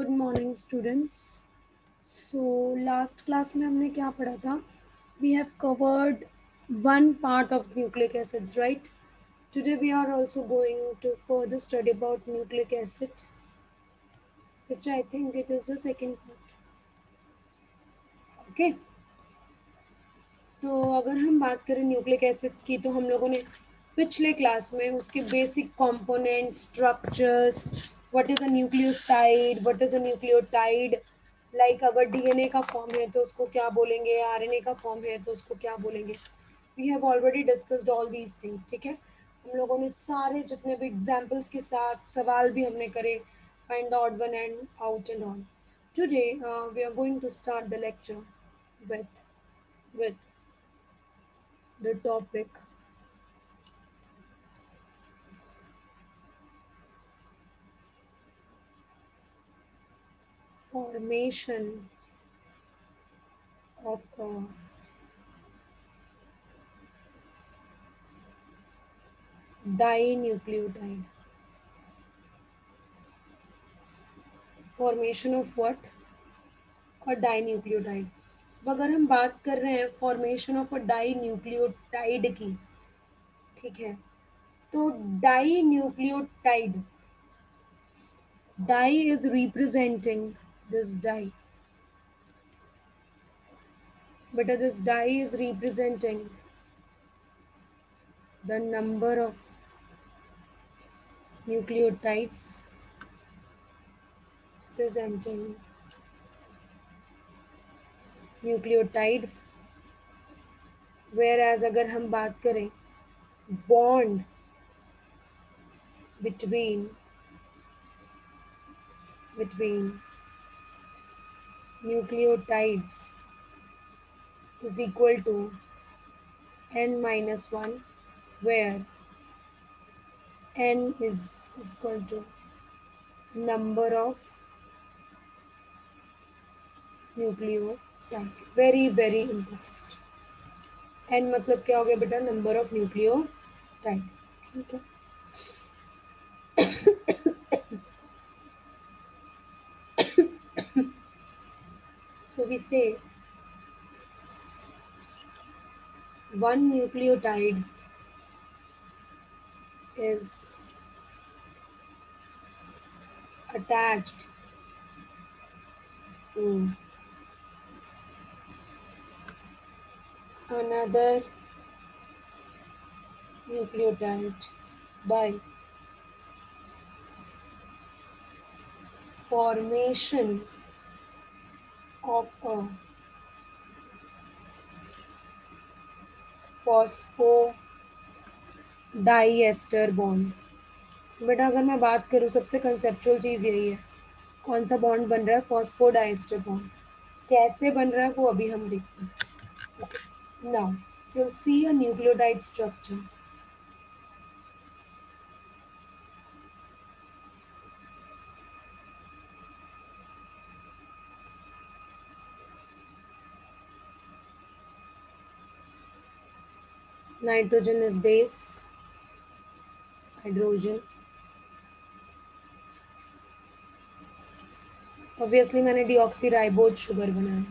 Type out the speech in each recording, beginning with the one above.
Good morning students. So last class में हमने क्या पढ़ा था? We have covered one part of nucleic acids, right? Today we are also going to further study about nucleic acid, which I think it is the second part. Okay. तो अगर हम बात करें न्यूक्लिक एसिड्स की, तो हम लोगों ने पिछले क्लास में उसके basic component structures, what is a nucleoside, what is a nucleotide, like अगर डीएनए का फॉर्म है तो उसको क्या बोलेंगे, आरएनए का फॉर्म है तो उसको क्या बोलेंगे। We have already discussed all these things, ठीक है। हम लोगों ने सारे जितने भी एग्जाम्पल्स के साथ सवाल भी हमने करे, find the odd one and out and all. Today we are going to start the lecture with the topic formation of a dinucleotide. Formation of what? और डाइन्यूक्लियोटाइड। अब अगर हम बात कर रहे हैं फॉर्मेशन ऑफ अ डाइन्यूक्लियोटाइड की, ठीक है, तो dinucleotide, di is representing this di, but this die is representing the number of nucleotides presenting nucleotide, whereas अगर हम बात करें bond between nucleotides is equal to n minus 1, where n is equal to number of nucleotide. Very very important. n मतलब क्या हो गया बेटा? Number of nucleotide, ठीक है। So we say one nucleotide is attached to another nucleotide by formation of a phosphodiester bond। बेटा अगर मैं बात करूँ, सबसे कंसेप्चुअल चीज़ यही है, कौन सा बॉन्ड बन रहा है? Phosphodiester bond. कैसे बन रहा है वो अभी हम देखते हैं। Now you'll see a nucleotide structure. Nitrogen is base, hydrogen, obviously मैंने डीऑक्सी राइबोज शुगर बनाया।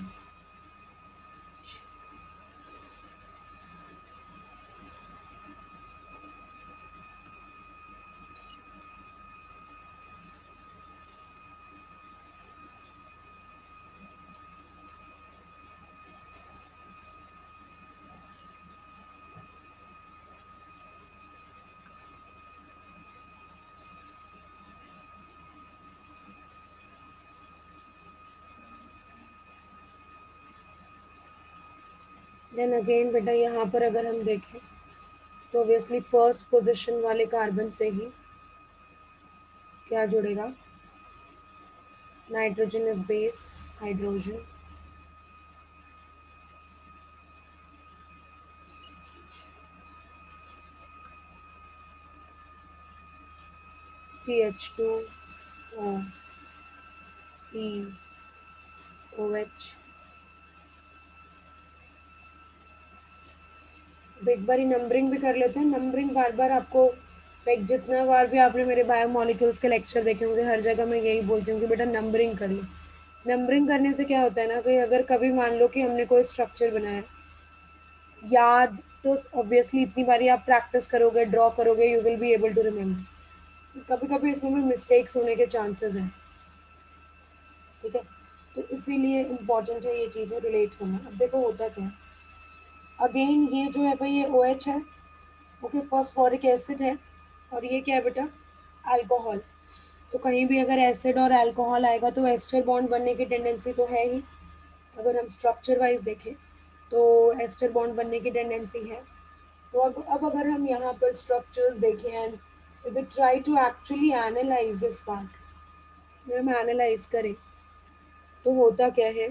देन अगेन बेटा यहाँ पर अगर हम देखें तो ऑब्वियसली फर्स्ट पोजीशन वाले कार्बन से ही क्या जुड़ेगा? Nitrogen is base, hydrogen, CH2O E OH। अब एक बारी नंबरिंग भी कर लेते हैं। नंबरिंग बार बार आपको लाइक जितना बार भी आपने मेरे बायोमोलिक्यूल्स के लेक्चर देखे होंगे, हर जगह मैं यही बोलती हूँ कि बेटा नंबरिंग कर लो। नंबरिंग करने से क्या होता है ना कि अगर कभी मान लो कि हमने कोई स्ट्रक्चर बनाया, याद तो ऑब्वियसली इतनी बारी आप प्रैक्टिस करोगे, ड्रॉ करोगे, you will be able to remember. कभी कभी इसमें भी मिस्टेक्स होने के चांसेस हैं, ठीक है। तो इसीलिए इम्पॉर्टेंट है ये चीज़ें रिलेट करना। अब देखो होता क्या है, अगेन ये जो है भाई ये ओ एच है, ओके, फॉस्फोरिक एसिड है, और ये क्या है बेटा, अल्कोहल। तो कहीं भी अगर एसिड और अल्कोहल आएगा तो एस्टर बॉन्ड बनने की टेंडेंसी तो है ही। अगर हम स्ट्रक्चर वाइज देखें तो एस्टर बॉन्ड बनने की टेंडेंसी है। तो अब अगर हम यहाँ पर स्ट्रक्चर्स देखें and if we try to actually analyse this part, हम एनालाइज करें तो होता क्या है,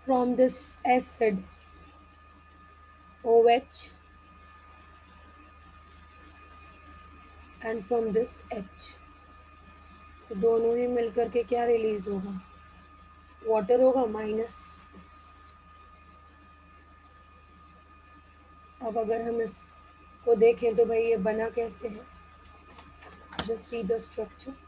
from this acid OH and from this H, तो दोनों ही मिलकर के क्या रिलीज होगा, वाटर होगा माइनस। अब अगर हम इसको देखें तो भाई ये बना कैसे है, जस्ट सी द स्ट्रक्चर।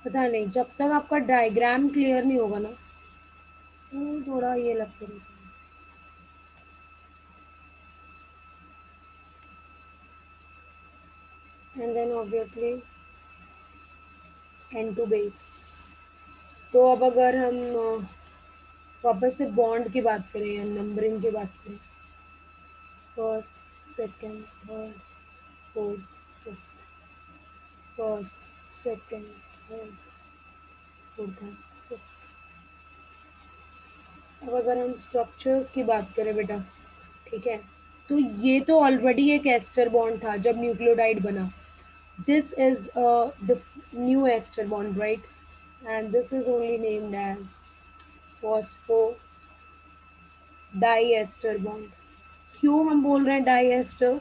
पता नहीं, जब तक आपका डायग्राम क्लियर नहीं होगा ना तो थोड़ा ये लगता रहता है। And then obviously n to base. तो अब अगर हम वापस से बॉन्ड की बात करें या नंबरिंग की बात करें, first second third fourth fifth, first second third fourth and fifth. अब अगर हम स्ट्रक्चर्स की बात करें बेटा, ठीक है, तो ये तो ऑलरेडी एक एस्टर बॉन्ड था जब न्यूक्लियोटाइड बना। This is the new ester bond, right, and this is only named as phospho di ester bond. क्यों हम बोल रहे हैं डाई एस्टर,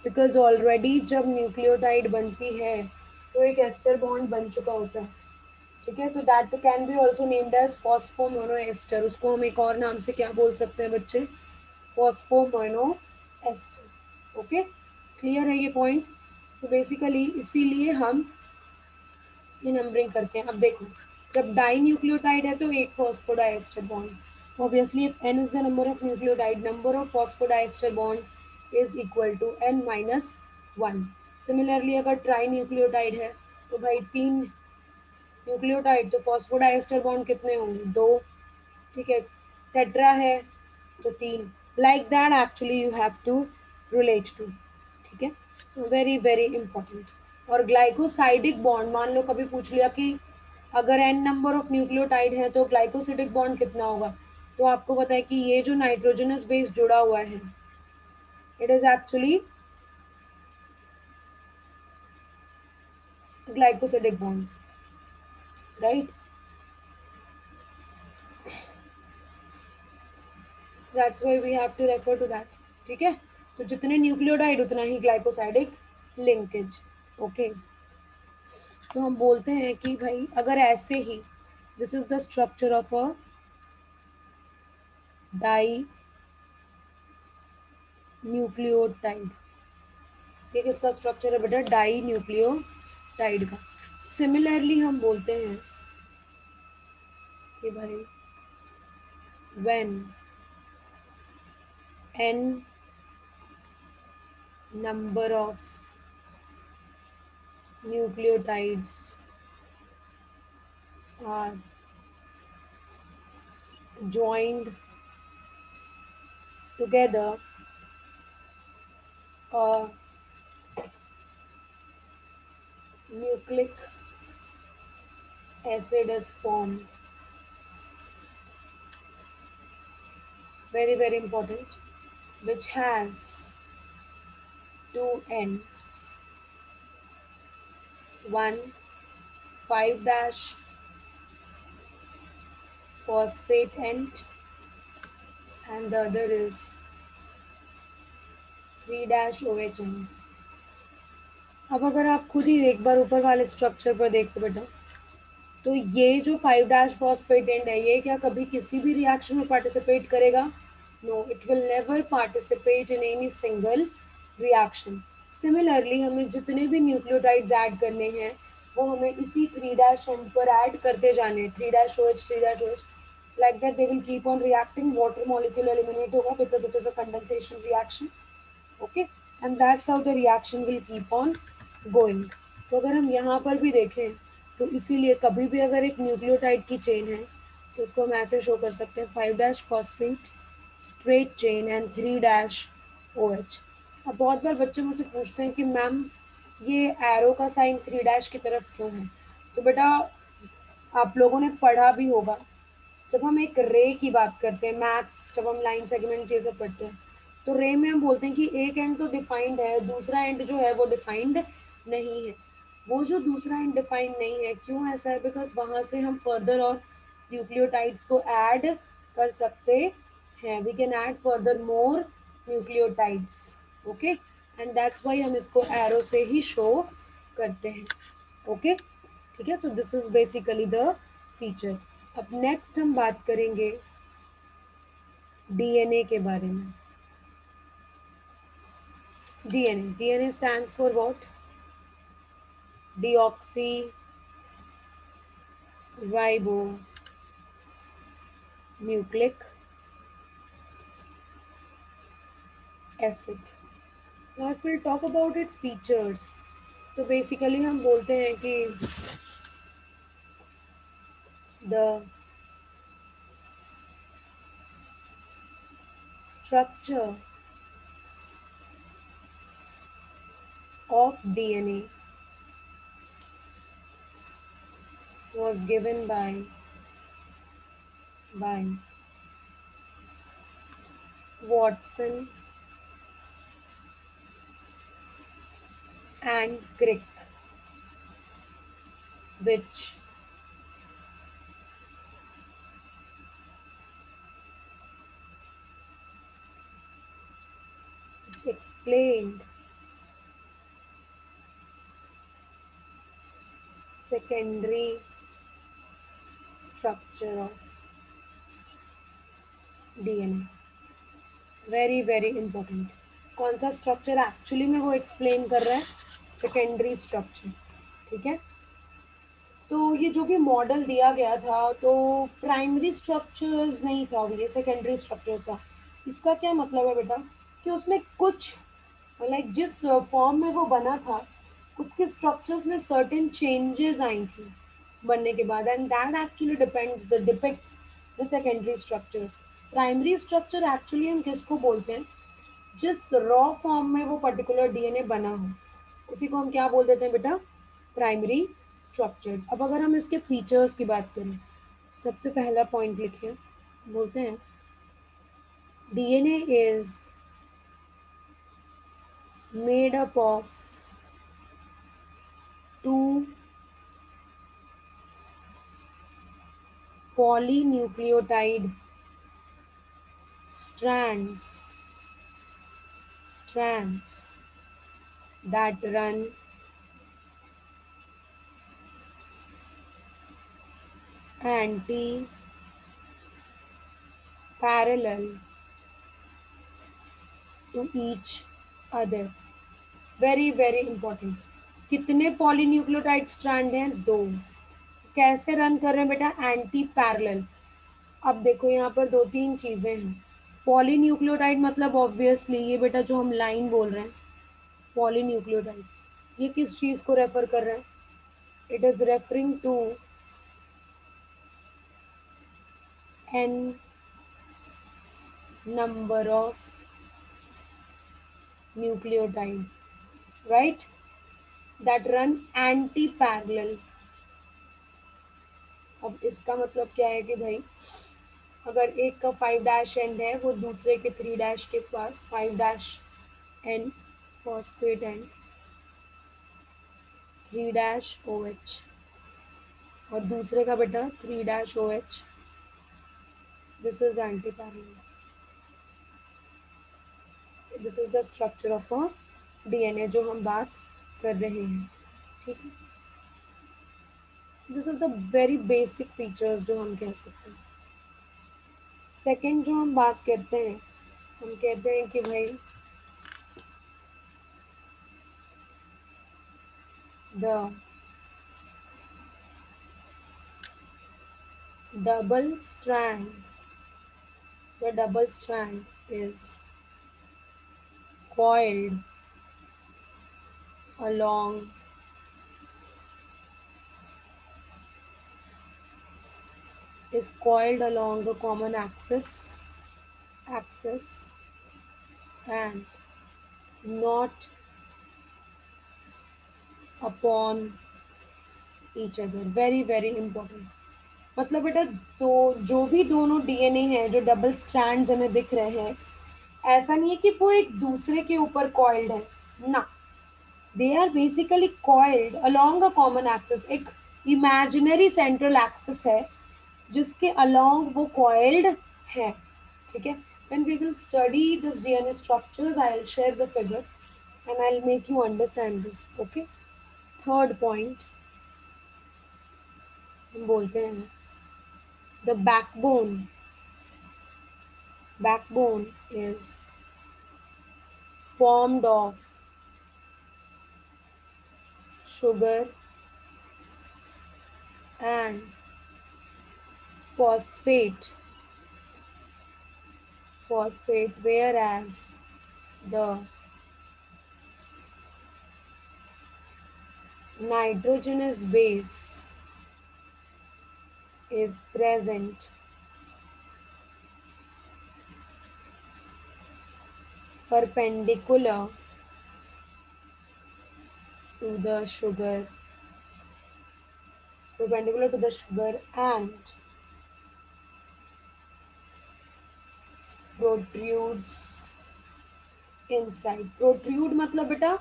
बिकॉज ऑलरेडी जब न्यूक्लियोटाइड बनती है तो एक एस्टर बॉन्ड बन चुका होता है, ठीक है। तो that can be also named as phosphomonoester. उसको हम एक और नाम से क्या बोल सकते हैं बच्चे, फॉस्फोमोनो एस्टर। ओके, क्लियर है ये पॉइंट। तो बेसिकली इसीलिए हम ये नंबरिंग करते हैं। अब देखो, जब डाई न्यूक्लियोटाइड है तो एक phosphodiester bond, obviously if n is the number of nucleotide, number of phosphodiester bond is equal to n minus one. Similarly अगर ट्राई न्यूक्लियोटाइड है तो भाई तीन न्यूक्लियोटाइड, तो फॉस्फोडाइएस्टर बॉन्ड कितने होंगे, दो, ठीक है। टेट्रा है तो तीन, like that actually you have to relate to, ठीक है। Very very important. और ग्लाइकोसाइडिक बॉन्ड, मान लो कभी पूछ लिया कि अगर n नंबर ऑफ न्यूक्लियोटाइड है तो ग्लाइकोसिडिक बॉन्ड कितना होगा, तो आपको पता है कि ये जो नाइट्रोजनस बेस जुड़ा हुआ है, it is actually glycosidic bond, right? That's why we have to refer to that. ठीक है, तो जितने न्यूक्लियोटाइड उतना ही ग्लाइकोसाइडिक लिंकेज। ओके, तो हम बोलते हैं कि भाई अगर ऐसे ही, this is the structure of a dinucleotide. ये किसका स्ट्रक्चर है बेटा? डाई न्यूक्लियोटाइड का। सिमिलरली हम बोलते हैं कि भाई when n number of nucleotides are joined together, a nucleic acid is formed. Very, very important. Which has two ends. One 5' phosphate end, and the other is 3' OH end. अब अगर आप खुद ही एक बार ऊपर वाले स्ट्रक्चर पर देखो बेटा, तो ये जो 5' फॉस्फेट एंड है, ये क्या कभी किसी भी रिएक्शन में पार्टिसिपेट करेगा? No, it will never participate in any single reaction. Similarly हमें जितने भी न्यूक्लियोटाइड्स ऐड करने हैं, वो हमें इसी 3' एंड पर ऐड करते जाने, 3' OH 3' OH, like that they will keep on reacting, water molecule eliminate होगा because it is a condensation reaction. Okay, and that's how the reaction will keep on going. तो अगर हम यहाँ पर भी देखें, तो इसीलिए कभी भी अगर एक न्यूक्लियोटाइड की चेन है, तो उसको हम ऐसे शो कर सकते हैं 5' phosphate straight chain and 3' OH। अब बहुत बार बच्चे मुझसे पूछते हैं कि मैम ये एरो का साइन 3' की तरफ क्यों है? तो बेटा आप लोगों ने पढ़ा भी होगा, जब हम एक रे की बात करते हैं मैथ्स, जब हम लाइन सेगमेंट ये सब पढ़ते हैं, तो रे में हम बोलते हैं कि एक एंड तो डिफाइंड है, दूसरा एंड जो है वो डिफाइंड नहीं है। वो जो दूसरा एंड डिफाइंड नहीं है, क्यों ऐसा है? बिकॉज वहाँ से हम फर्दर और न्यूक्लियोटाइड्स को ऐड कर सकते हैं। We can add further more nucleotides. Okay, and that's why हम इसको एरो से ही शो करते हैं। ओके, ठीक है, so this is basically the feature. अब नेक्स्ट हम बात करेंगे डीएनए के बारे में। DNA stands for what? Deoxy ribo nucleic acid. Now will talk about it features. तो बेसिकली हम बोलते हैं कि the structure of DNA was given by Watson and Crick, which explained secondary structure of DNA. Very very important. कौन सा structure actually में वो explain कर रहा है? Secondary structure. ठीक है, तो ये जो भी मॉडल दिया गया था, तो प्राइमरी स्ट्रक्चर्स नहीं था, ये सेकेंडरी स्ट्रक्चर्स था। इसका क्या मतलब है बेटा? कि उसमें कुछ लाइक जिस फॉर्म में वो बना था, उसके स्ट्रक्चर्स में सर्टेन चेंजेस आई थी बनने के बाद, and that actually depicts the secondary structures. Primary structure actually हम किसको बोलते हैं? जिस रॉ फॉर्म में वो पर्टिकुलर डीएनए बना हो, उसी को हम क्या बोल देते हैं बेटा? Primary structures. अब अगर हम इसके फीचर्स की बात करें, सबसे पहला पॉइंट लिखिए, बोलते हैं DNA is made up of two polynucleotide strands that run anti-parallel to each other. Very very important. कितने पॉलीन्यूक्लियोटाइड स्ट्रैंड हैं? दो। कैसे रन कर रहे हैं बेटा? Anti parallel. अब देखो यहाँ पर दो तीन चीजें हैं। पॉलीन्यूक्लियोटाइड मतलब ऑब्वियसली ये बेटा जो हम लाइन बोल रहे हैं पॉलीन्यूक्लियोटाइड, ये किस चीज को रेफर कर रहा है? It is referring to n number of nucleotide, right, that run anti parallel। अब इसका मतलब क्या है कि भाई अगर एक का 5 डैश एंड है वो दूसरे के 3 डैश के पास 5 dash and phosphate and 3 dash O H, और दूसरे का बेटा 3 dash O H, this is anti parallel. This is the structure of a DNA जो हम बात कर रहे हैं, ठीक है। This is the very basic features जो हम कह सकते हैं। सेकंड जो हम बात करते हैं, हम कहते हैं कि भाई the double strand the double strand coiled along is coiled along a common axis and not upon each other। Very very important. मतलब बेटा दो जो भी दोनों डीएनए हैं जो डबल स्ट्रैंड्स हमें दिख रहे हैं, ऐसा नहीं है कि वो एक दूसरे के ऊपर कॉइल्ड है ना, they are basically coiled along a common axis. एक इमेजिनरी सेंट्रल एक्सिस है जिसके अलोंग वो कॉइल्ड है, ठीक है। when we will study this DNA structures, I'll share the figure and I'll make you understand this, okay। Third point हम बोलते हैं the backbone is formed of sugar and phosphate, whereas the nitrogenous base is present perpendicular to the sugar and protrudes inside। Protrude मतलब बेटा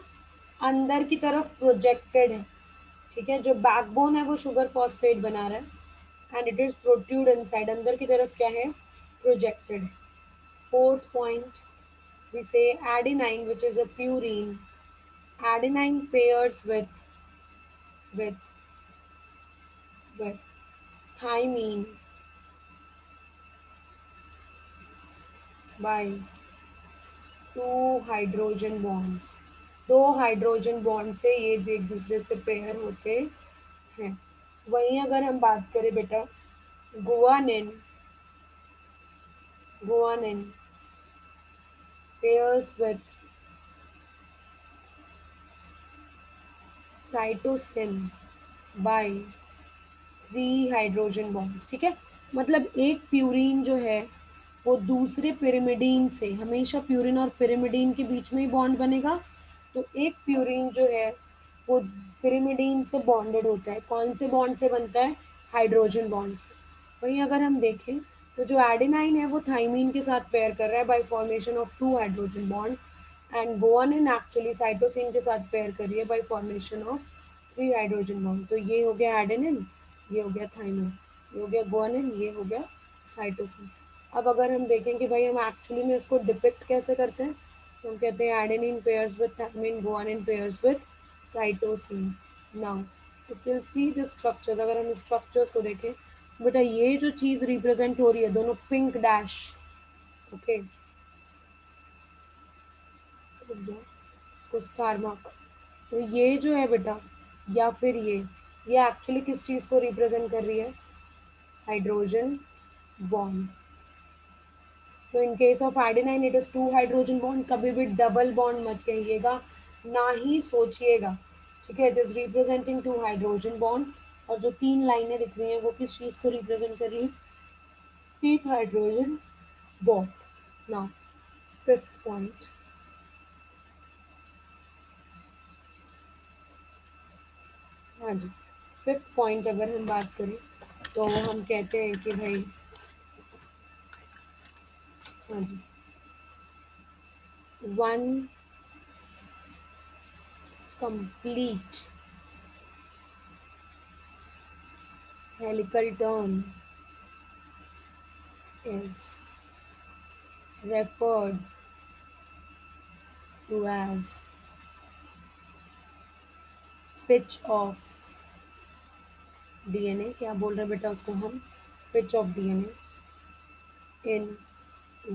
अंदर की तरफ projected है, ठीक है। जो बैकबोन है वो शुगर फॉस्फेट बना रहा है and it is protrude inside, अंदर की तरफ क्या है? प्रोजेक्टेड है। Fourth point we say adenine, which is a purine। Adenine pairs with with thymine by two hydrogen bonds. दो हाइड्रोजन बॉन्ड से ये एक दूसरे से पेयर होते हैं। वहीं अगर हम बात करें बेटा guanine, guanine pairs with cytosine by 3 hydrogen bonds, ठीक है। मतलब एक प्यूरिन जो है वो दूसरे पिरिमिडीन से, हमेशा प्यूरिन और पिरिमिडीन के बीच में ही बॉन्ड बनेगा, तो एक प्यूरिन जो है वो पिरिमिडीन से बॉन्डेड होता है। कौन से बॉन्ड से बनता है? हाइड्रोजन बॉन्ड से। वहीं अगर हम देखें तो जो एडेनाइन है वो थाइमीन के साथ पेयर कर रहा है by formation of two hydrogen bond, and guanine actually cytosine के साथ पेयर कर रही है by formation of three hydrogen bond. तो ये हो गया एडेनिन, ये हो गया थाइमिन, ये हो गया गुआनिन, ये हो गया साइटोसिन। अब अगर हम देखें कि भाई हम एक्चुअली में इसको डिपिक्ट कैसे करते हैं, तो हम कहते हैं adenine pairs with thymine, guanine pairs with cytosine. Now if will see the structures, अगर हम स्ट्रक्चर्स को देखें, बेटा ये जो चीज़ रिप्रेजेंट हो रही है दोनों पिंक डैश, ओके रुक जाओ, इसको स्टार मार्क, तो ये जो है बेटा या फिर ये एक्चुअली किस चीज़ को रिप्रेजेंट कर रही है, हाइड्रोजन बॉन्ड। तो in case of adenine it is two hydrogen bond, कभी भी डबल बॉन्ड मत कहिएगा, ना ही सोचिएगा, ठीक है। It is representing two hydrogen bond, और जो तीन लाइनें दिख रही हैं वो किस चीज़ को रिप्रेजेंट कर रही है, तीन hydrogen bond. Now fifth point, हाँ जी, फिफ्थ पॉइंट अगर हम बात करें तो हम कहते हैं कि भाई, हाँ जी, one complete helical turn is referred to as pitch of DNA। क्या बोल रहे हैं बेटा उसको हम, pitch of DNA in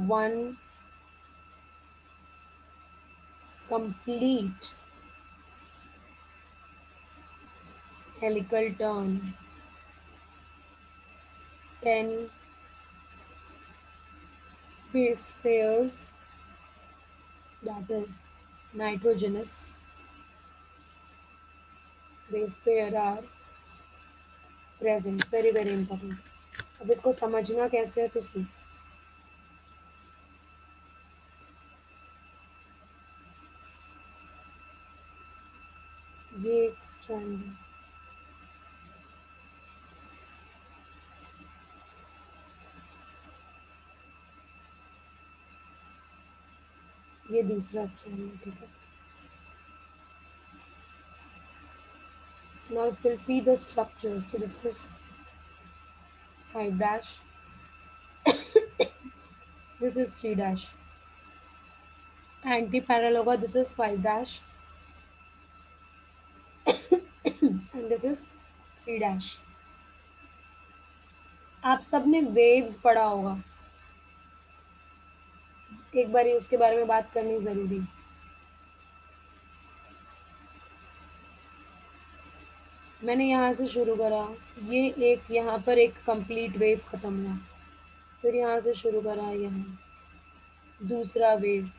one complete helical turn, 10 base pairs, that is nitrogenous base pair are present। Very very important. अब इसको समझना कैसे है तो सी, ये एक स्ट्रैंड है, ये दूसरा स्ट्रैंड है, ठीक है। Now if we'll see the structures, so this is 5 dash, this is 3 dash, anti-parallel होगा, this is 5 dash and this is 3 dash। आप सबने वेव्स पढ़ा होगा, एक बार उसके बारे में बात करनी ज़रूरी है। मैंने यहाँ से शुरू करा, ये एक यहाँ पर एक कंप्लीट वेव ख़त्म हुआ, फिर यहाँ से शुरू करा, यहाँ दूसरा वेव,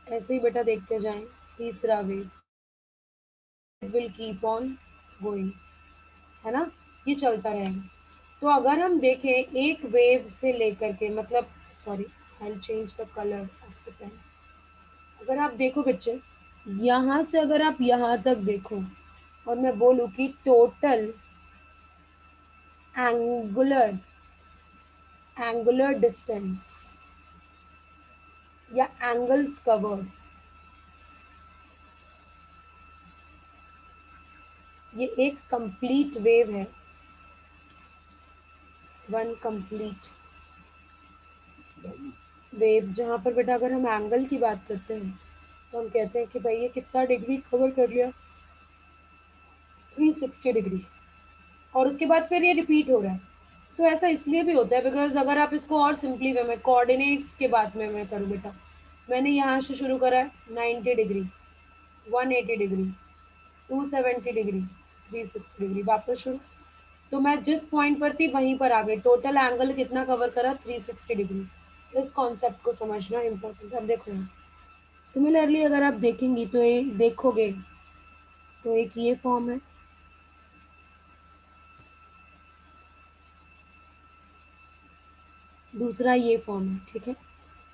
ऐसे ही बेटा देखते जाएं, तीसरा wave, will keep on going, है ना, ये चलता रहेगा। तो अगर हम देखें एक वेव से लेकर के, मतलब sorry, I change the colour of the pen. अगर आप देखो बच्चे, यहाँ से अगर आप यहाँ तक देखो और मैं बोलूँ कि टोटल एंगुलर एंगुलर डिस्टेंस या एंगल्स कवर्ड, ये एक कंप्लीट वेव है, वन कंप्लीट वेव, जहाँ पर बेटा अगर हम एंगल की बात करते हैं तो हम कहते हैं कि भाई ये कितना डिग्री कवर कर लिया, 360 डिग्री, और उसके बाद फिर ये रिपीट हो रहा है। तो ऐसा इसलिए भी होता है बिकॉज अगर आप इसको और सिंपली वे में कोऑर्डिनेट्स के बात में मैं करूँ बेटा, मैंने यहाँ से शुरू करा है 90 डिग्री, 180 डिग्री, 270 डिग्री, 360 डिग्री, वापस शुरू, तो मैं जिस पॉइंट पर थी वहीं पर आ गई, टोटल एंगल कितना कवर करा, 360 डिग्री। इस कॉन्सेप्ट को समझना इम्पोर्टेंट है। अब देखो यहाँ सिमिलरली अगर आप देखेंगी तो ये देखोगे तो एक ये फॉर्म है, दूसरा ये फॉर्म है, ठीक है।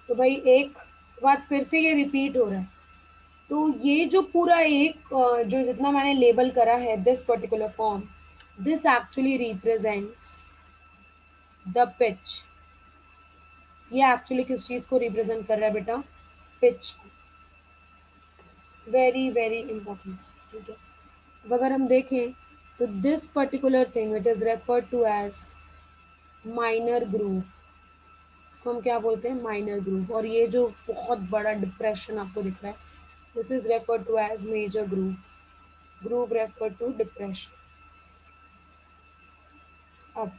तो भाई एक बात फिर से ये रिपीट हो रहा है, तो ये जो पूरा एक जो जितना मैंने लेबल करा है this particular form, this actually represents the pitch, ये एक्चुअली किस चीज को रिप्रेजेंट कर रहा है बेटा? पिच। Very very important. ठीक है, अब अगर हम देखें तो this particular thing it is referred to as minor groove. इसको हम क्या बोलते हैं? Minor groove. और ये जो बहुत बड़ा डिप्रेशन आपको दिख रहा है, this is referred to as major groove. Groove refer to depression. अब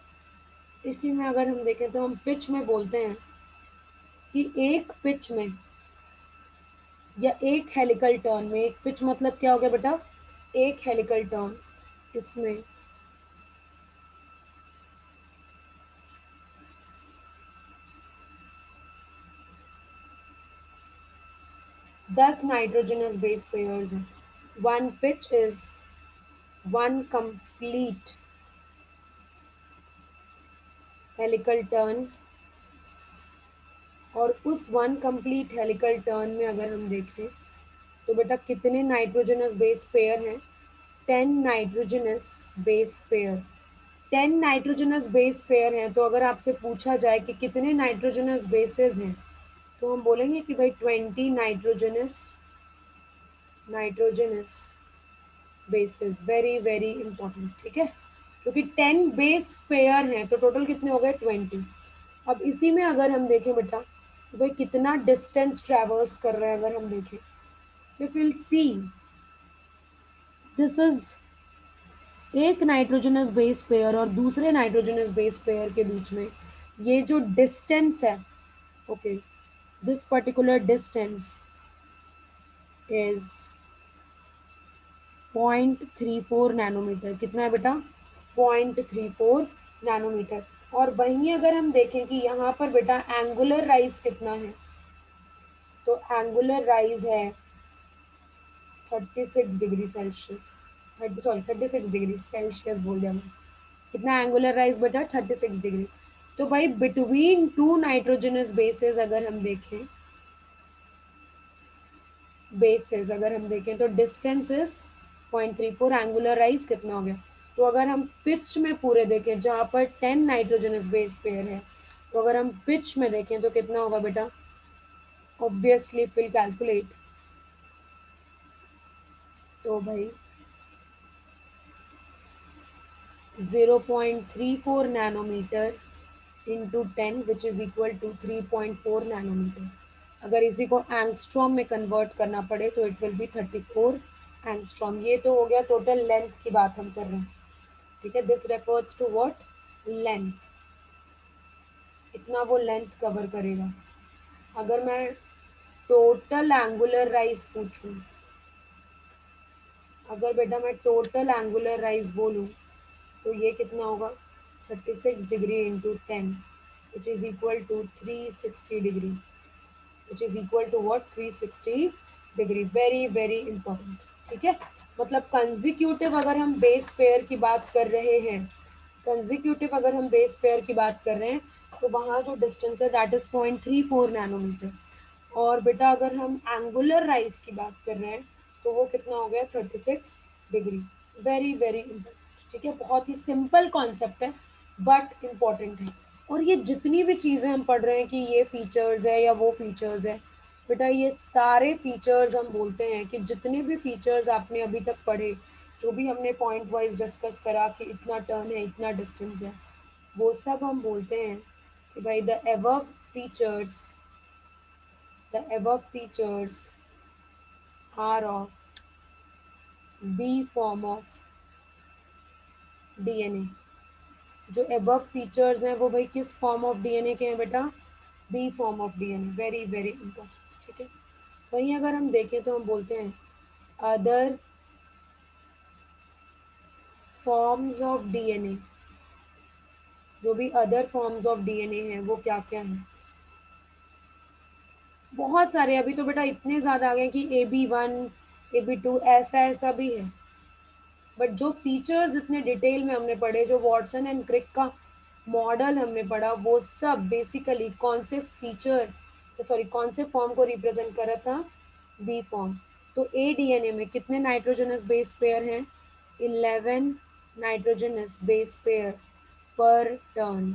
इसी में अगर हम देखें तो हम पिच में बोलते हैं कि एक पिच में या एक हेलिकल टर्न में, एक पिच मतलब क्या हो गया बेटा? एक हेलिकल टर्न, इसमें 10 नाइट्रोजनस बेस पेयर्स हैं। One pitch is one complete helical turn. और उस वन कंप्लीट हेलिकल टर्न में अगर हम देखें तो बेटा कितने नाइट्रोजनस बेस पेयर हैं? 10 nitrogenous base pair. 10 nitrogenous base pair हैं, तो अगर आपसे पूछा जाए कि कितने नाइट्रोजनस बेसेस हैं, तो हम बोलेंगे कि भाई 20 nitrogenous bases. Very very important. ठीक है, क्योंकि 10 बेस पेयर हैं तो टोटल कितने हो गए? 20। अब इसी में अगर हम देखें बेटा तो भाई कितना डिस्टेंस ट्रेवर्स कर रहे हैं, अगर हम देखें तो विल सी दिस इज एक नाइट्रोजनस बेस पेयर और दूसरे नाइट्रोजनस बेस पेयर के बीच में ये जो डिस्टेंस है, okay, this particular distance is 0.34 nanometer. कितना है बेटा? 0.34 नैनोमीटर। और वहीं अगर हम देखें कि यहाँ पर बेटा एंगुलर राइज कितना है, तो एंगुलर राइज है 36 डिग्री सेल्सियस। 36 डिग्री सेल्सियस बोल दिया मैं। कितना एंगुलर राइज बेटा? 36 डिग्री। तो भाई बिटवीन टू नाइट्रोजनस बेसेस अगर हम देखें, अगर हम देखें तो डिस्टेंस इज 0.34, एंगुलर राइज कितना हो गया? तो अगर हम पिच में पूरे देखें जहाँ पर 10 नाइट्रोजनस बेस पेयर है, तो अगर हम पिच में देखें तो कितना होगा बेटा? Obviously fill calculate. तो भाई 0.34 nanometer into 10 which is equal to 3.4 nanometer. अगर इसी को एंगस्ट्रॉम में कन्वर्ट करना पड़े तो इट विल बी 34 एंगस्ट्रॉम। ये तो हो गया टोटल लेंथ की बात हम कर रहे हैं। ठीक है, this refers to what? Length. इतना वो लेंथ कवर करेगा। अगर मैं टोटल एंगुलर राइज पूछूं, अगर बेटा मैं टोटल एंगुलर राइज बोलूं, तो ये कितना होगा? 36 degree into 10 which is equal to 360 degree, which is equal to what? 360 degree. Very very important. ठीक है, मतलब कंजिक्यूटिव अगर हम बेस पेयर की बात कर रहे हैं, कंजिक्यूटिव अगर हम बेस पेयर की बात कर रहे हैं, तो वहाँ जो डिस्टेंस है दैट इज 0.34 नैनोमीटर। और बेटा अगर हम एंगुलर राइज की बात कर रहे हैं तो वो कितना हो गया? 36 डिग्री। Very very important. ठीक है, बहुत ही सिंपल कॉन्सेप्ट है बट इम्पॉर्टेंट है। और ये जितनी भी चीज़ें हम पढ़ रहे हैं कि ये फीचर्स है या वो फीचर्स है, बेटा ये सारे फीचर्स हम बोलते हैं कि जितने भी फीचर्स आपने अभी तक पढ़े, जो भी हमने पॉइंट वाइज डिस्कस करा कि इतना टर्न है, इतना डिस्टेंस है, वो सब हम बोलते हैं कि भाई the above features are of B form of DNA। जो above फीचर्स हैं वो भाई किस फॉर्म ऑफ डीएनए के हैं बेटा? B form of DNA. Very very important. ठीक है, वहीं अगर हम देखें तो हम बोलते हैं अदर फॉर्म्स ऑफ डीएनए। जो भी अदर फॉर्म्स ऑफ डीएनए हैं वो क्या क्या हैं? बहुत सारे। अभी तो बेटा इतने ज़्यादा आ गए कि AB1, AB2 ऐसा ऐसा भी है। बट जो फीचर्स इतने डिटेल में हमने पढ़े, जो वॉटसन एंड क्रिक का मॉडल हमने पढ़ा, वो सब बेसिकली कौन से फीचर, सॉरी कौन से फॉर्म को रिप्रेजेंट कर रहा था? B form. तो ए डीएनए में कितने नाइट्रोजनस बेस पेयर हैं? 11 नाइट्रोजनस बेस पेयर पर टर्न।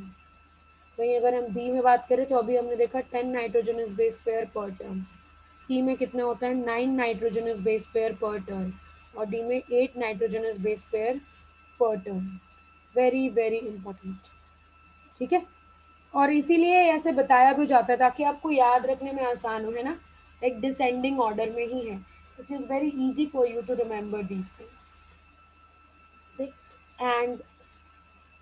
वहीं अगर हम बी में बात करें तो अभी हमने देखा 10 नाइट्रोजनस बेस पेयर पर टर्न, सी में कितना होता है 9 नाइट्रोजनस बेस पेयर पर टर्न, और डी में 8 नाइट्रोजनस बेस पेयर पर टर्न। Very very important. ठीक है, और इसीलिए ऐसे बताया भी जाता है ताकि आपको याद रखने में आसान हो, है ना। एक डिसेंडिंग ऑर्डर में ही है, which is very easy for you to remember these things. And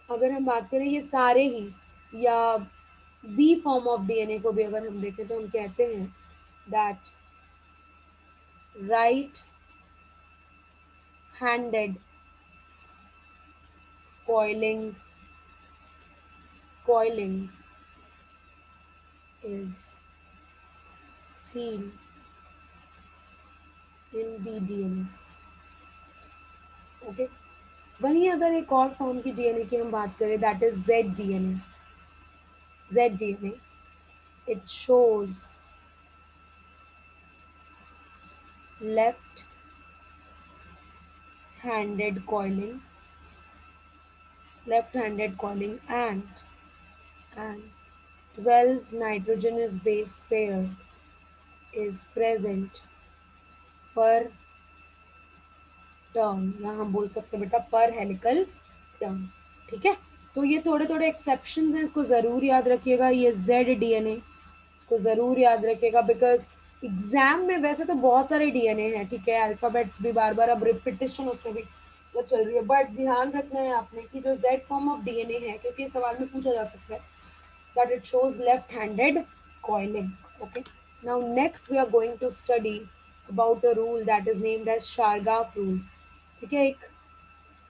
अगर हम बात करें ये सारे ही, या बी फॉर्म ऑफ डीएनए को भी अगर हम देखें तो हम कहते हैं that right handed coiling coiling is seen in ddna। Okay, वहीं अगर एक और फॉर्म की डीएनए की हम बात करें that is Z DNA. Z DNA it shows left handed coiling, left handed coiling, and 12 nitrogenous base pair is present per turn, या हम बोल सकते हैं बेटा पर हेलिकल टर्न। ठीक है, तो ये थोड़े थोड़े एक्सेप्शंस हैं, इसको ज़रूर याद रखिएगा। ये जेड डीएनए, इसको ज़रूर याद रखिएगा बिकॉज एग्जाम में वैसे तो बहुत सारे डीएनए हैं, ठीक है, अल्फ़ाबेट्स भी बार बार अब रिपीटिशन उसमें भी तो चल रही है, बट ध्यान रखना है आपने कि जो जेड फॉर्म ऑफ डीएनए है, क्योंकि ये सवाल में पूछा जा सकता है, that it shows left-handed coiling. Okay. Now next we are going to study about a rule that is named as Chargaff rule. ठीक है, एक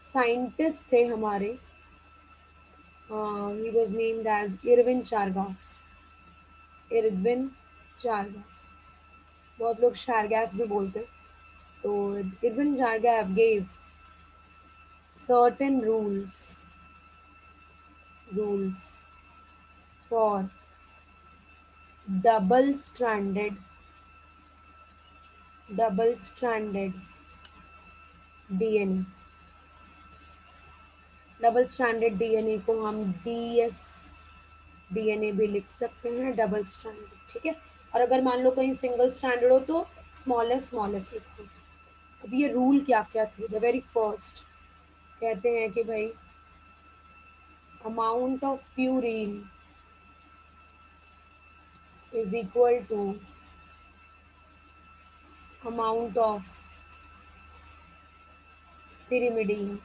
साइंटिस्ट थे हमारे, he was named as Irwin Chargaff। Irwin चारगाफ, बहुत लोग शारगैफ भी बोलते हैं। तो Irwin चारगाफ gave certain rules for double stranded DNA। Double stranded DNA को हम डीएस डीएनए भी लिख सकते हैं, डबल स्ट्रैंडेड। ठीक है, और अगर मान लो कहीं सिंगल स्ट्रैंडेड हो तो स्मॉलेस्ट लिखो। अब ये रूल क्या क्या थे, द वेरी फर्स्ट कहते हैं कि भाई amount of purine is equal to amount of pyrimidine.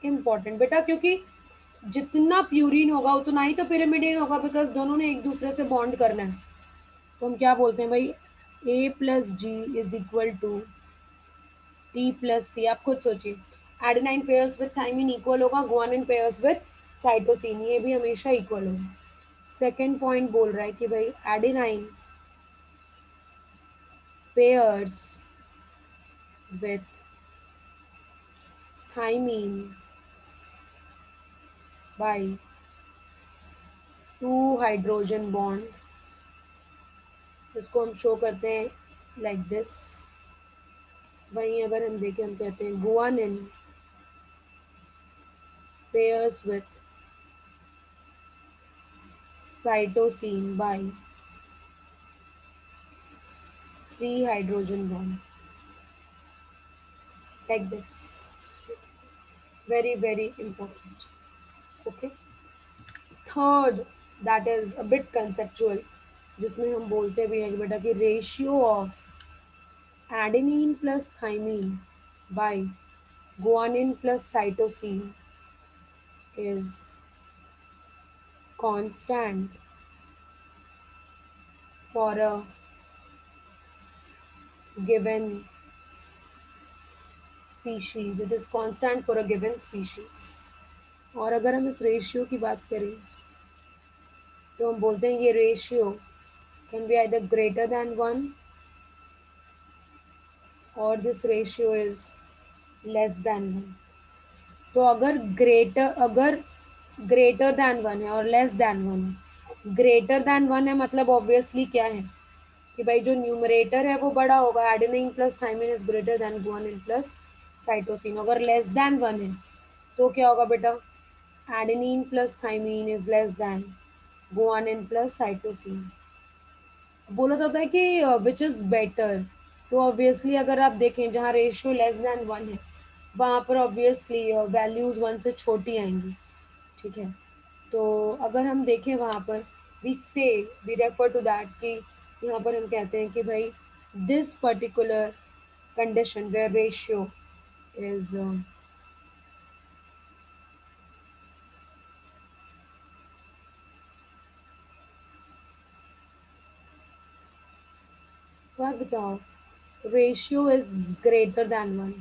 Important बेटा, क्योंकि जितना प्यूरिन होगा उतना ही तो पिरिमिडीन होगा, बिकॉज दोनों ने एक दूसरे से बॉन्ड करना है। तो हम क्या बोलते हैं भाई, A plus G is equal to T plus C. आप खुद सोचिए, adenine pairs with thymine equal होगा गुआनिन पेयर्स विथ साइटोसिन, ये भी हमेशा इक्वल होगा। सेकेंड पॉइंट बोल रहा है कि भाई adenine pairs with thymine by 2 hydrogen bond, इसको हम शो करते हैं लाइक दिस। वहीं अगर हम देखें, हम कहते हैं guanine pairs with cytosine by 3 hydrogen bond like this। Very very important। Okay, third that is a bit conceptual, जिसमें हम बोलते भी हैं कि बेटा कि ratio of adenine plus thymine by guanine plus cytosine is constant for a given species. It is constant for a given species. और अगर हम इस रेशियो की बात करें तो हम बोलते हैं ये ratio can be either greater than 1 और this ratio is less than 1। तो अगर ग्रेटर देन 1 है और लेस देन 1 है, ग्रेटर देन 1 है मतलब ऑब्वियसली क्या है कि भाई जो न्यूमरेटर है वो बड़ा होगा, adenine plus thymine is greater than guanine plus cytosine. अगर लेस देन 1 है तो क्या होगा बेटा, Adenine plus thymine is less than guanine plus cytosine. बोला जाता है कि विच इज़ बेटर, तो ऑब्वियसली अगर आप देखें जहाँ रेशियो लेस देन वन है वहाँ पर ऑब्वियसली वैल्यूज़ वन से छोटी आएंगी, ठीक है। तो अगर हम देखें वहाँ पर वी से वी रेफर टू दैट कि यहाँ पर हम कहते हैं कि भाई this particular condition where ratio is what बताओ, ratio is greater than one,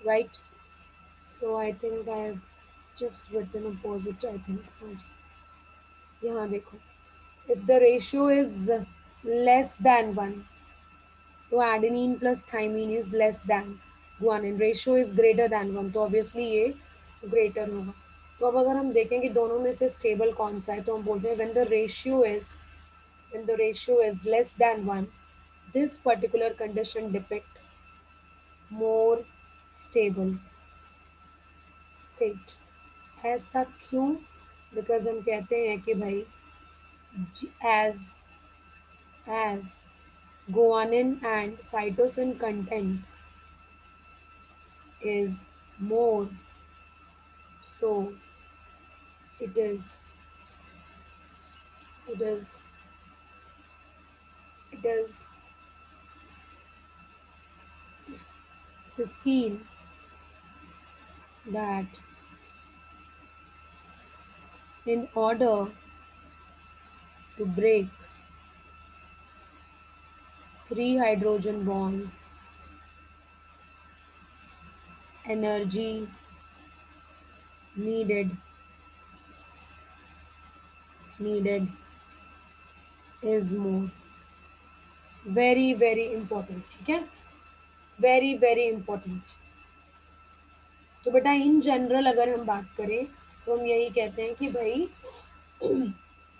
right. So I think I have just written opposite, I think यहाँ देखो, if the ratio is less than 1, तो adenine plus thymine is less than guanine, ratio is greater than 1, तो obviously ये greater होगा। तो अब अगर हम देखें कि दोनों में से stable कौन सा है, तो हम बोलते हैं when the ratio is less than 1, this particular condition depict more stable state। ऐसा क्यों? बिकॉज हम कहते हैं कि भाई as as guanine and cytosine content is more, so it is it is it is seen that in order to break three hydrogen bond, energy needed needed is more, very very important, ठीक है, very very important। तो बेटा in general अगर हम बात करें तो हम यही कहते हैं कि भाई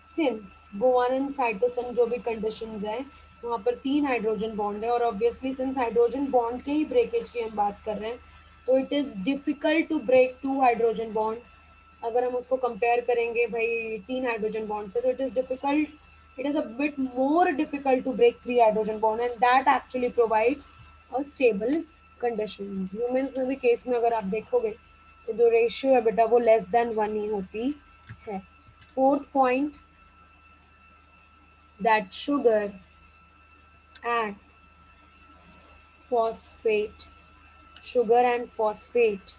सिंस गोवान एंड साइटोसिन जो भी कंडीशंस हैं वहाँ पर तीन हाइड्रोजन बॉन्ड है, और ऑब्वियसली सिंस हाइड्रोजन बॉन्ड के ही ब्रेकेज की हम बात कर रहे हैं तो it is difficult to break two hydrogen bond. अगर हम उसको कंपेयर करेंगे भाई तीन हाइड्रोजन बॉन्ड से, तो it is a bit more difficult to break three hydrogen bond, and that actually provides a stable conditions. Humans में भी केस में अगर आप देखोगे तो जो रेशियो है बेटा वो लेस देन वन ही होती है। Fourth point, that sugar and phosphate sugar and phosphate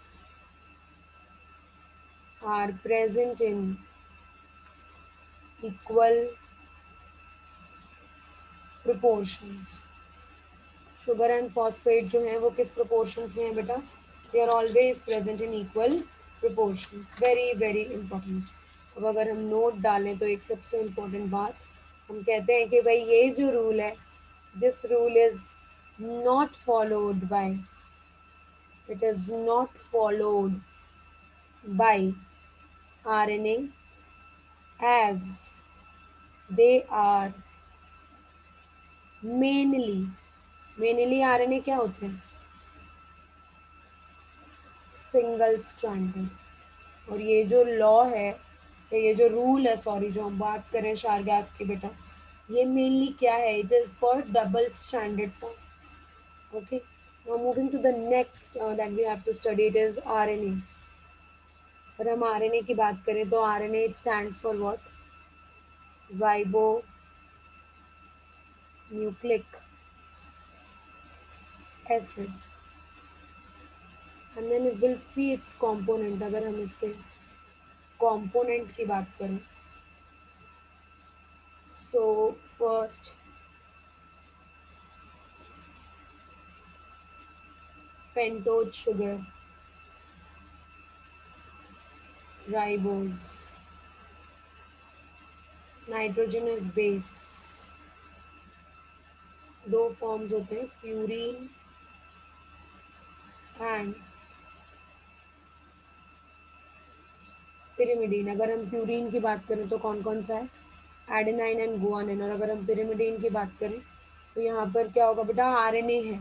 are present in equal proportions। Sugar and phosphate जो है वो किस प्रोपोर्शंस में है बेटा? They are always present in equal proportions, very very important. अब अगर हम नोट डालें तो एक सबसे इम्पोर्टेंट बात, हम कहते हैं कि भाई ये जो रूल है, this rule is not followed by it is not followed by RNA as they are mainly RNA क्या होते हैं? Single stranded. और ये जो लॉ है या ये जो रूल है, सॉरी, जो हम बात करें शारगैफ की बेटा, ये मेनली क्या है? It is for double stranded forms. Okay, now moving to the next that we have to study, it is RNA. और हम आरएनए की बात करें तो RNA it stands for what? Ribonucleic acid, and then will see its component. अगर हम इसके component की बात करें, so first pentose sugar, ribose, nitrogenous base, दो फॉर्म्स होते हैं प्यूरीन एंड पिरिमिडीन। अगर हम प्यूरीन की बात करें तो कौन कौन सा है? Adenine and guanine. और अगर हम पिरिमिडीन की बात करें तो यहाँ पर क्या होगा बेटा? आरएनए है,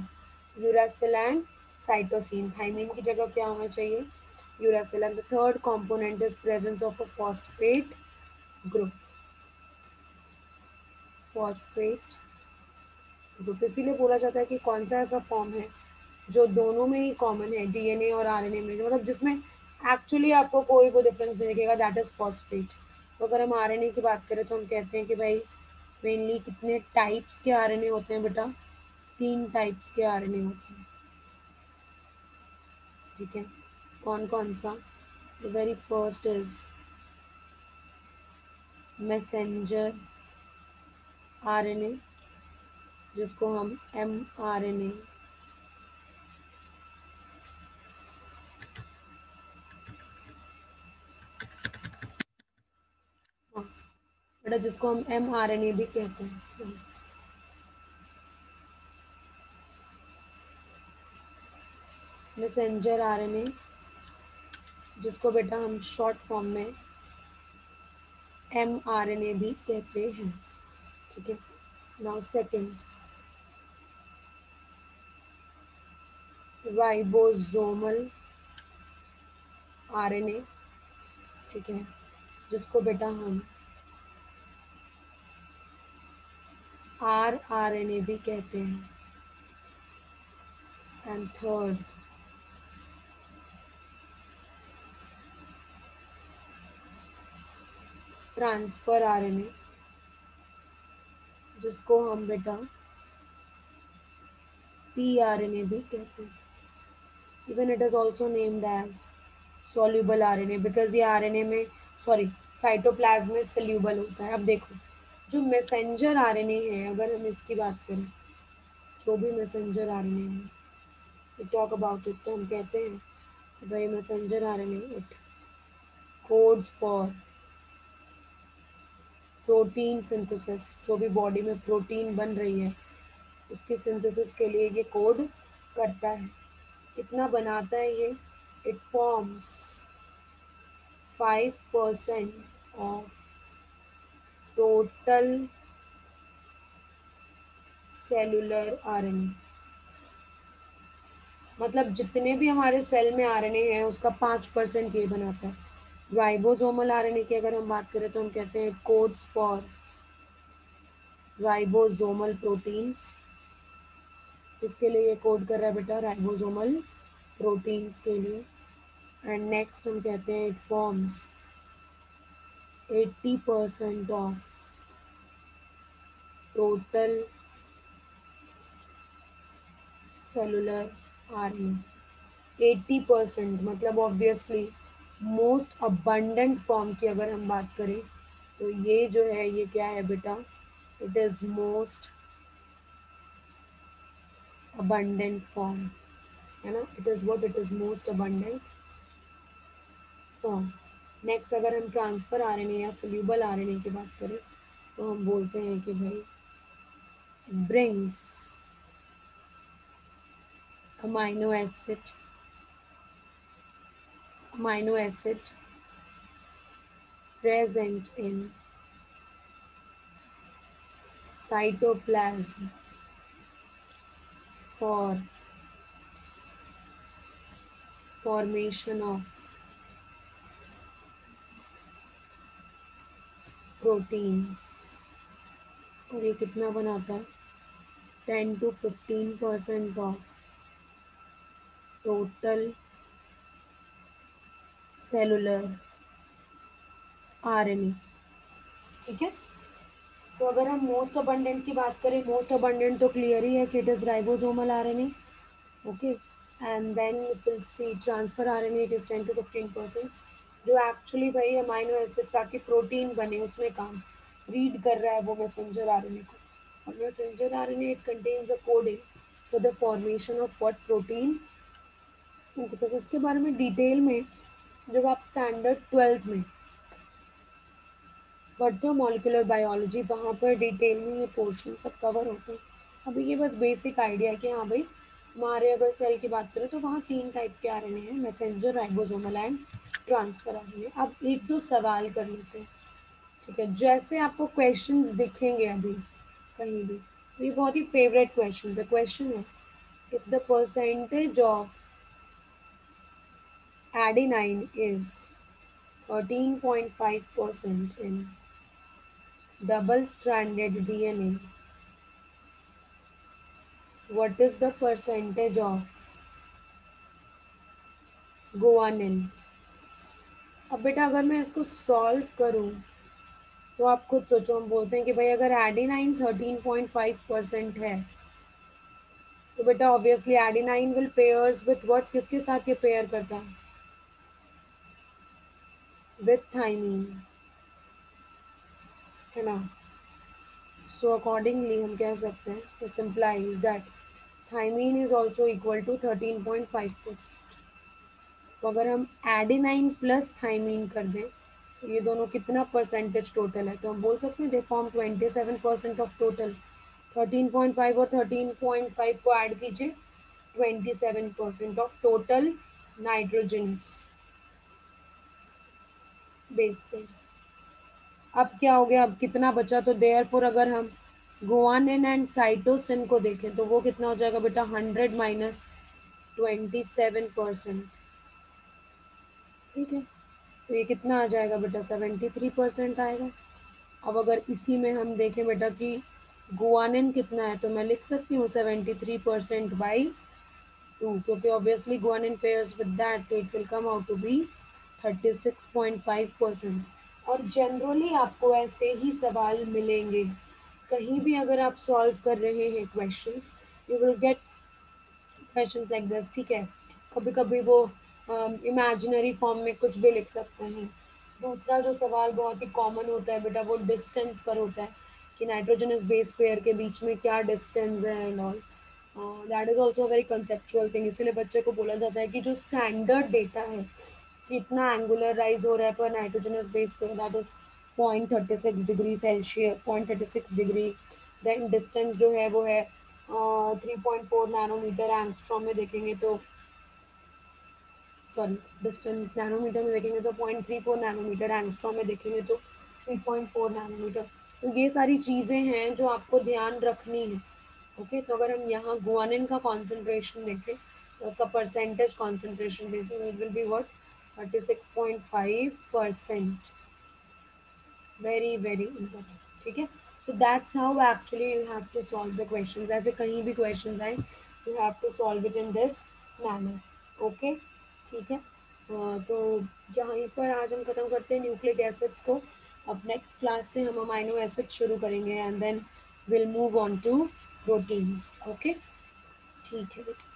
यूरासिल एंड साइटोसिन। थाइमिन की जगह क्या होना चाहिए? uracil. And the third component is presence of a phosphate group. phosphate group इसीलिए बोला जाता है कि कौन सा ऐसा फॉर्म है जो दोनों में ही कॉमन है, डीएनए और आरएनए में, मतलब जिसमें एक्चुअली आपको कोई वो डिफरेंस नहीं दिखेगा, दैट इज फॉस्फेट। तो अगर हम आरएनए की बात करें तो हम कहते हैं कि भाई मेनली कितने टाइप्स के आरएनए होते हैं बेटा, 3 टाइप्स के आरएनए होते हैं। ठीक है, कौन कौन सा? The very first is messenger RNA, जिसको हम एम आरएनए, हाँ बेटा, जिसको हम एम आरएनए भी कहते हैं। मैसेंजर आरएनए, जिसको बेटा हम शॉर्ट फॉर्म में एम आर एन ए भी कहते हैं। ठीक है, now second, ribosomal R N A. ठीक है, जिसको बेटा हम आर आर एन ए भी कहते हैं। And third, transfer R N A, जिसको हम बेटा पी आर एन ए भी कहते हैं। Even it is also named as soluble RNA, because ये आरएनए में, सॉरी, साइटोप्लाज्म में सोल्यूबल होता है। अब देखो, जो मैसेंजर आरएनए है, अगर हम इसकी बात करें, जो भी मैसेंजर आरएनए है, वी टॉक अबाउट इट, तो हम कहते हैं कि भाई messenger RNA it codes for protein synthesis. जो भी बॉडी में प्रोटीन बन रही है उसके सिंथेसिस के लिए ये कोड करता है। कितना बनाता है ये? It forms 5% of total cellular RNA. मतलब जितने भी हमारे सेल में आरएनए है उसका 5% ये बनाता है। राइबोसोमल आरएनए की अगर हम बात करें तो हम कहते हैं कोड्स फॉर राइबोसोमल प्रोटीन्स। इसके लिए ये कोड कर रहा है बेटा, राइबोसोमल प्रोटीन्स के लिए। एंड नेक्स्ट हम कहते हैं it forms 80% of total cellular RNA. 80% मतलब ऑब्वियसली मोस्ट अबंडेंट फॉर्म की अगर हम बात करें तो ये जो है ये क्या है बेटा, it is most abundant form, है ना। It is what, it is most abundant form. Next अगर हम ट्रांसफ़र आरएनए या सोल्यूबल आरएनए की बात करें तो हम बोलते हैं कि भाई brings amino acid, amino acid present in cytoplasm for formation of proteins। और ये कितना बनाता है? 10 to 15% of total cellular RNA. ठीक है, तो अगर हम मोस्ट अबंडेंट की बात करें, मोस्ट अबंडेंट तो क्लियर ही है कि it is ribosomal RNA. Okay, and then will see transfer RNA, it is 10 to 15%, जो एक्चुअली भाई अमाइनो एसिड ताकि प्रोटीन बने उसमें काम रीड कर रहा है वो मैसेंजर आरएनए को। और messenger RNA it contains a coding for the formation of what protein synthesis. इसके बारे में डिटेल में जब आप स्टैंडर्ड 12th में पढ़ते हो मॉलिक्यूलर बायोलॉजी, वहाँ पर डिटेल में ये पोर्शन सब कवर होते हैं। अभी ये बस बेसिक आइडिया है कि हाँ भाई, हमारे अगर सेल की बात करें तो वहाँ 3 टाइप के आरएनए हैं, messenger, ribosomal and transfer RNA. अब एक दो सवाल कर लेते हैं। ठीक है, जैसे आपको क्वेश्चंस दिखेंगे अभी कहीं भी, तो ये बहुत ही फेवरेट क्वेश्चन है। क्वेश्चन है, if the percentage of adenine is 13.5% in double-stranded DNA. What is the percentage of guanine? अब बेटा अगर मैं इसको सॉल्व करूं तो आप खुद सोचो, हम बोलते हैं कि भाई अगर एडेनाइन 13.5% है तो बेटा obviously adenine will pairs with what, किसके साथ ये पेयर करता है? विथ थाइमीन, है ना? सो अकॉर्डिंगली हम कह सकते हैं this implies that thymine is also equal to 13.5%। तो अगर हम एडेनाइन प्लस थाइमीन कर दें तो ये दोनों कितना परसेंटेज टोटल है, तो हम बोल सकते हैं दे फॉर्म 27% ऑफ टोटल। 13.5 और 13.5 को ऐड कीजिए, 27% ऑफ टोटल नाइट्रोजनस बेस पे। अब क्या हो गया, अब कितना बचा, तो देयरफॉर अगर हम गुआनिन एंड साइटोसिन को देखें तो वो कितना हो जाएगा बेटा, 100 माइनस 27%। ठीक है, तो ये कितना आ जाएगा बेटा, 73% आएगा। अब अगर इसी में हम देखें बेटा कि गुआनिन कितना है, तो मैं लिख सकती हूँ 73% बाई 2, क्योंकि obviously guanine pairs with that, तो it will come out to be 36.5%। और जनरली आपको ऐसे ही सवाल मिलेंगे कहीं भी अगर आप सॉल्व कर रहे हैं questions, you will get question like this. ठीक है, कभी कभी वो इमेजिनरी फॉर्म में कुछ भी लिख सकते हैं। दूसरा जो सवाल बहुत ही कॉमन होता है बेटा वो डिस्टेंस पर होता है कि नाइट्रोजनस बेस पेयर के बीच में क्या डिस्टेंस है and all. That is also very conceptual thing, इसीलिए बच्चे को बोला जाता है कि जो स्टैंडर्ड डेटा है कितना एंगुलर राइज हो रहा है पर nitrogenous base pair, that is 0.36 degree Celsius, 0.36 degree. Then distance जो है वो है 3.4 नैनोमीटर। एंगस्ट्रॉम में देखेंगे तो, सॉरी, डिस्टेंस नैनोमीटर में देखेंगे तो 0.34 नैनोमीटर, एंगस्ट्रॉम में देखेंगे तो 3.4 नैनोमीटर। तो ये सारी चीज़ें हैं जो आपको ध्यान रखनी है। ओके, तो अगर हम यहाँ गुआनिन का कॉन्सेंट्रेशन देखें तो उसका परसेंटेज कॉन्सेंट्रेशन देखें, it will be what, 36.5%। Very very important. ठीक है, so that's how actually you have to solve the questions. ऐसे कहीं भी क्वेश्चन आए you have to solve it in this manner. Okay, ठीक है। तो यहीं पर आज हम खत्म करते हैं न्यूक्लिक एसिड्स को। अब नेक्स्ट क्लास से हम अमाइनो एसिड्स शुरू करेंगे and then will move on to proteins. Okay, ठीक है बेटा।